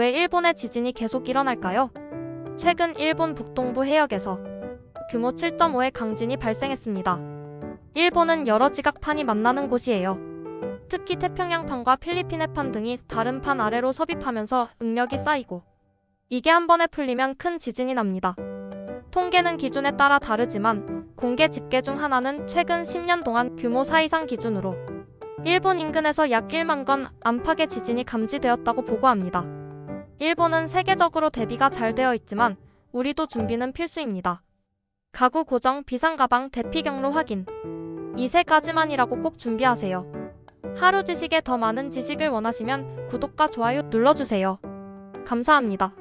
왜 일본의 지진이 계속 일어날까요? 최근 일본 북동부 해역에서 규모 7.5의 강진이 발생했습니다. 일본은 여러 지각판이 만나는 곳이에요. 특히 태평양판과 필리핀해판 등이 다른 판 아래로 섭입하면서 응력이 쌓이고 이게 한 번에 풀리면 큰 지진이 납니다. 통계는 기준에 따라 다르지만 공개 집계 중 하나는 최근 10년 동안 규모 4 이상 기준으로 일본 인근에서 약 1만 건 안팎의 지진이 감지되었다고 보고합니다. 일본은 세계적으로 대비가 잘 되어 있지만 우리도 준비는 필수입니다. 가구 고정, 비상가방, 대피 경로 확인. 이 세 가지만이라고 꼭 준비하세요. 하루 지식에 더 많은 지식을 원하시면 구독과 좋아요 눌러주세요. 감사합니다.